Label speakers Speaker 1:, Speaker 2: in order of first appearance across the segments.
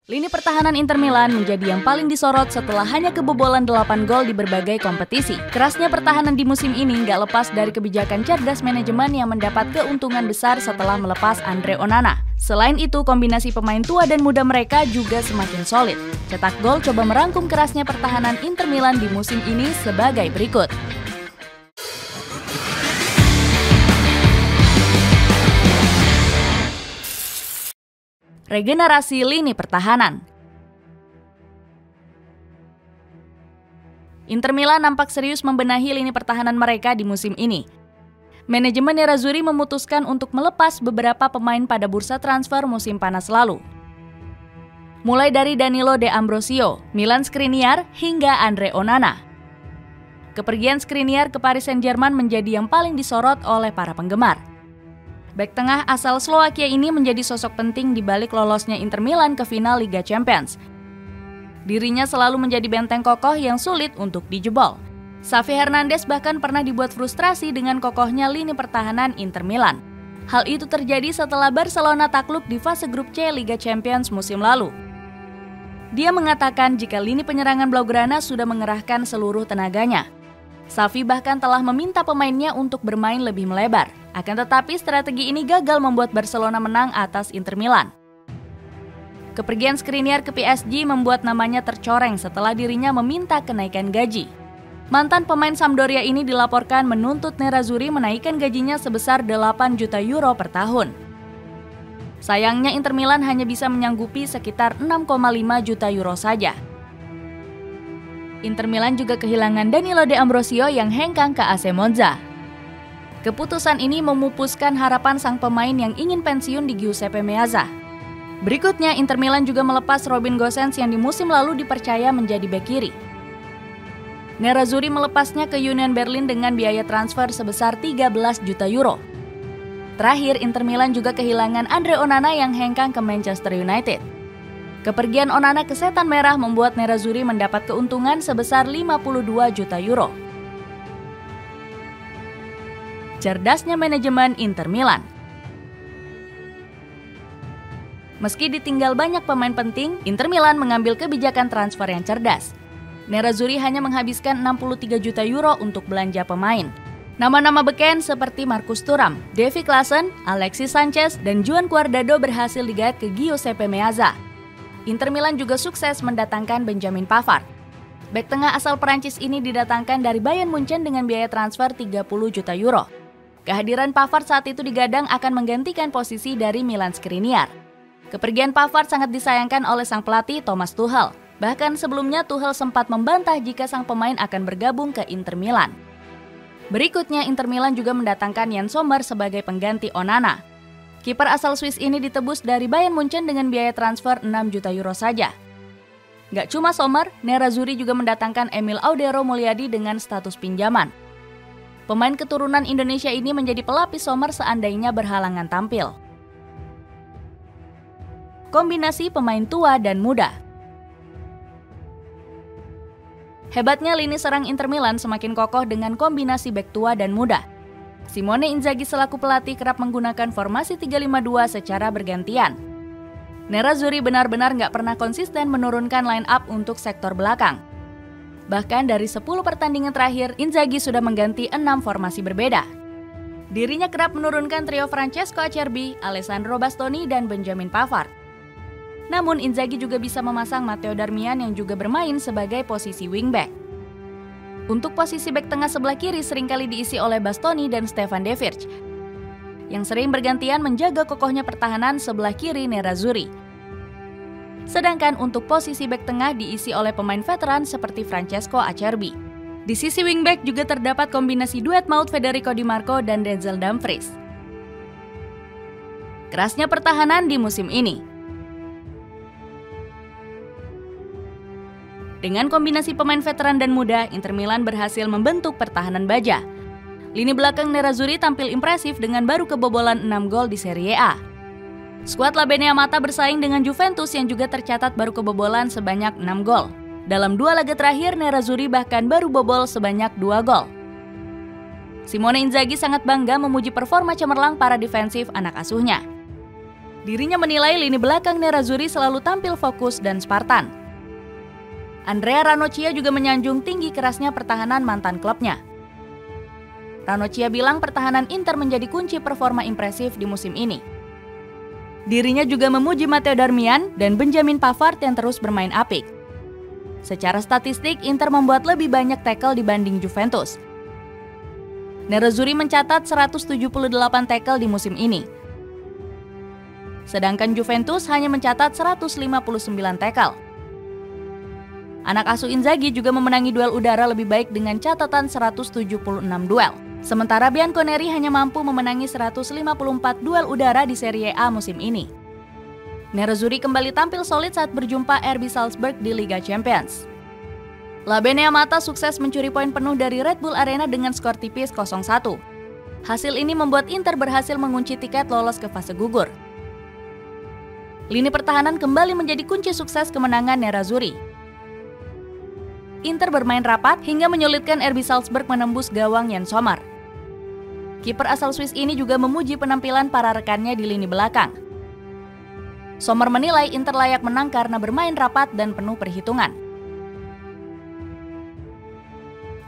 Speaker 1: Lini pertahanan Inter Milan menjadi yang paling disorot setelah hanya kebobolan 8 gol di berbagai kompetisi. Kerasnya pertahanan di musim ini nggak lepas dari kebijakan cerdas manajemen yang mendapat keuntungan besar setelah melepas Andre Onana. Selain itu, kombinasi pemain tua dan muda mereka juga semakin solid. Cetak Gol coba merangkum kerasnya pertahanan Inter Milan di musim ini sebagai berikut. Regenerasi lini pertahanan. Inter Milan nampak serius membenahi lini pertahanan mereka di musim ini. Manajemen Nerazzurri memutuskan untuk melepas beberapa pemain pada bursa transfer musim panas lalu. Mulai dari Danilo De Ambrosio, Milan Skriniar, hingga Andre Onana. Kepergian Skriniar ke Paris Saint-Germain menjadi yang paling disorot oleh para penggemar. Bek tengah asal Slovakia ini menjadi sosok penting di balik lolosnya Inter Milan ke final Liga Champions. Dirinya selalu menjadi benteng kokoh yang sulit untuk dijebol. Xavi Hernandez bahkan pernah dibuat frustrasi dengan kokohnya lini pertahanan Inter Milan. Hal itu terjadi setelah Barcelona takluk di fase grup C Liga Champions musim lalu. Dia mengatakan jika lini penyerangan Blaugrana sudah mengerahkan seluruh tenaganya. Xavi bahkan telah meminta pemainnya untuk bermain lebih melebar. Akan tetapi strategi ini gagal membuat Barcelona menang atas Inter Milan. Kepergian Skriniar ke PSG membuat namanya tercoreng setelah dirinya meminta kenaikan gaji. Mantan pemain Sampdoria ini dilaporkan menuntut Nerazzurri menaikkan gajinya sebesar 8 juta euro per tahun. Sayangnya Inter Milan hanya bisa menyanggupi sekitar 6,5 juta euro saja. Inter Milan juga kehilangan Danilo De Ambrosio yang hengkang ke AC Monza. Keputusan ini memupuskan harapan sang pemain yang ingin pensiun di Giuseppe Meazza. Berikutnya, Inter Milan juga melepas Robin Gosens yang di musim lalu dipercaya menjadi bek kiri. Nerazzurri melepasnya ke Union Berlin dengan biaya transfer sebesar 13 juta euro. Terakhir, Inter Milan juga kehilangan Andre Onana yang hengkang ke Manchester United. Kepergian Onana ke Setan Merah membuat Nerazzurri mendapat keuntungan sebesar 52 juta euro. Cerdasnya manajemen Inter Milan. Meski ditinggal banyak pemain penting, Inter Milan mengambil kebijakan transfer yang cerdas. Nerazzurri hanya menghabiskan 63 juta euro untuk belanja pemain. Nama-nama beken seperti Marcus Thuram, Davy Klaassen, Alexis Sanchez, dan Juan Cuadrado berhasil digait ke Giuseppe Meazza. Inter Milan juga sukses mendatangkan Benjamin Pavard. Bek tengah asal Perancis ini didatangkan dari Bayern Munchen dengan biaya transfer 30 juta euro. Kehadiran Pavard saat itu digadang akan menggantikan posisi dari Milan Skriniar. Kepergian Pavard sangat disayangkan oleh sang pelatih Thomas Tuchel. Bahkan sebelumnya Tuchel sempat membantah jika sang pemain akan bergabung ke Inter Milan. Berikutnya Inter Milan juga mendatangkan Yann Sommer sebagai pengganti Onana. Kiper asal Swiss ini ditebus dari Bayern Munchen dengan biaya transfer 6 juta euro saja. Gak cuma Sommer, Nerazzurri juga mendatangkan Emil Audero Mulyadi dengan status pinjaman. Pemain keturunan Indonesia ini menjadi pelapis Sommer seandainya berhalangan tampil. Kombinasi pemain tua dan muda. Hebatnya lini serang Inter Milan semakin kokoh dengan kombinasi bek tua dan muda. Simone Inzaghi selaku pelatih kerap menggunakan formasi 3-5-2 secara bergantian. Nerazzurri benar-benar nggak pernah konsisten menurunkan line up untuk sektor belakang. Bahkan dari 10 pertandingan terakhir, Inzaghi sudah mengganti 6 formasi berbeda. Dirinya kerap menurunkan trio Francesco Acerbi, Alessandro Bastoni, dan Benjamin Pavard. Namun Inzaghi juga bisa memasang Matteo Darmian yang juga bermain sebagai posisi wingback. Untuk posisi bek tengah sebelah kiri seringkali diisi oleh Bastoni dan Stefan De Vrij, yang sering bergantian menjaga kokohnya pertahanan sebelah kiri Nerazzurri. Sedangkan untuk posisi bek tengah diisi oleh pemain veteran seperti Francesco Acerbi. Di sisi wingback juga terdapat kombinasi duet maut Federico Di Marco dan Denzel Dumfries. Kerasnya pertahanan di musim ini. Dengan kombinasi pemain veteran dan muda, Inter Milan berhasil membentuk pertahanan baja. Lini belakang Nerazzurri tampil impresif dengan baru kebobolan 6 gol di Serie A. Skuad La Beneamata bersaing dengan Juventus yang juga tercatat baru kebobolan sebanyak 6 gol. Dalam 2 laga terakhir, Nerazzurri bahkan baru bobol sebanyak 2 gol. Simone Inzaghi sangat bangga memuji performa cemerlang para defensif anak asuhnya. Dirinya menilai lini belakang Nerazzurri selalu tampil fokus dan Spartan. Andrea Ranocchia juga menyanjung tinggi kerasnya pertahanan mantan klubnya. Ranocchia bilang pertahanan Inter menjadi kunci performa impresif di musim ini. Dirinya juga memuji Matteo Darmian dan Benjamin Pavard yang terus bermain apik. Secara statistik, Inter membuat lebih banyak tackle dibanding Juventus. Nerazzurri mencatat 178 tackle di musim ini. Sedangkan Juventus hanya mencatat 159 tackle. Anak asuh Inzaghi juga memenangi duel udara lebih baik dengan catatan 176 duel. Sementara Bianconeri hanya mampu memenangi 154 duel udara di Serie A musim ini. Nerazzurri kembali tampil solid saat berjumpa RB Salzburg di Liga Champions. Labene Amata sukses mencuri poin penuh dari Red Bull Arena dengan skor tipis 0-1. Hasil ini membuat Inter berhasil mengunci tiket lolos ke fase gugur. Lini pertahanan kembali menjadi kunci sukses kemenangan Nerazzurri. Inter bermain rapat hingga menyulitkan RB Salzburg menembus gawang Yann Sommer. Kiper asal Swiss ini juga memuji penampilan para rekannya di lini belakang. Sommer menilai Inter layak menang karena bermain rapat dan penuh perhitungan.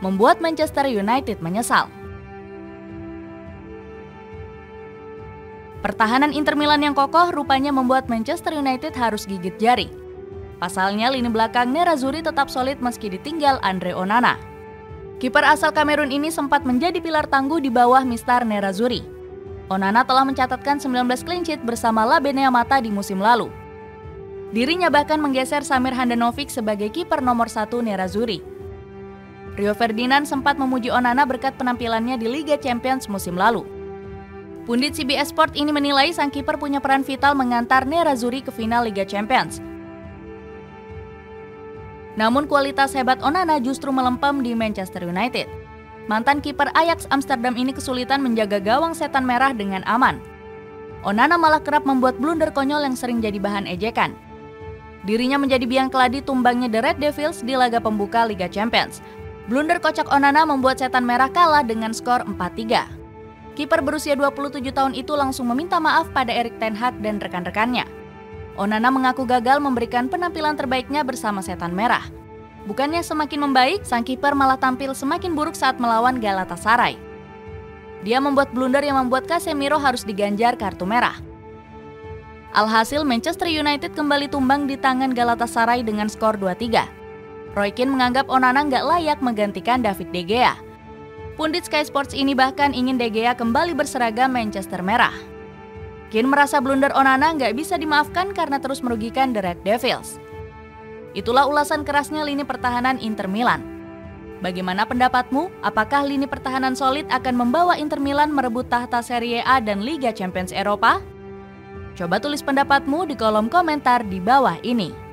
Speaker 1: Membuat Manchester United menyesal. Pertahanan Inter Milan yang kokoh rupanya membuat Manchester United harus gigit jari. Pasalnya lini belakang Nerazzurri tetap solid meski ditinggal Andre Onana. Kiper asal Kamerun ini sempat menjadi pilar tangguh di bawah Mistar Nerazzurri. Onana telah mencatatkan 19 clean sheet bersama Labene Amata di musim lalu. Dirinya bahkan menggeser Samir Handanovic sebagai kiper nomor 1 Nerazzurri. Rio Ferdinand sempat memuji Onana berkat penampilannya di Liga Champions musim lalu. Pundit CBS Sport ini menilai sang kiper punya peran vital mengantar Nerazzurri ke final Liga Champions. Namun kualitas hebat Onana justru melempem di Manchester United. Mantan kiper Ajax Amsterdam ini kesulitan menjaga gawang setan merah dengan aman. Onana malah kerap membuat blunder konyol yang sering jadi bahan ejekan. Dirinya menjadi biang keladi tumbangnya The Red Devils di laga pembuka Liga Champions. Blunder kocak Onana membuat setan merah kalah dengan skor 4-3. Kiper berusia 27 tahun itu langsung meminta maaf pada Erik ten Hag dan rekan-rekannya. Onana mengaku gagal memberikan penampilan terbaiknya bersama setan merah. Bukannya semakin membaik, sang kiper malah tampil semakin buruk saat melawan Galatasaray. Dia membuat blunder yang membuat Casemiro harus diganjar kartu merah. Alhasil Manchester United kembali tumbang di tangan Galatasaray dengan skor 2-3. Roy Keane menganggap Onana nggak layak menggantikan David De Gea. Pundit Sky Sports ini bahkan ingin De Gea kembali berseragam Manchester Merah. Keane merasa blunder Onana nggak bisa dimaafkan karena terus merugikan The Red Devils. Itulah ulasan kerasnya lini pertahanan Inter Milan. Bagaimana pendapatmu? Apakah lini pertahanan solid akan membawa Inter Milan merebut tahta Serie A dan Liga Champions Eropa? Coba tulis pendapatmu di kolom komentar di bawah ini.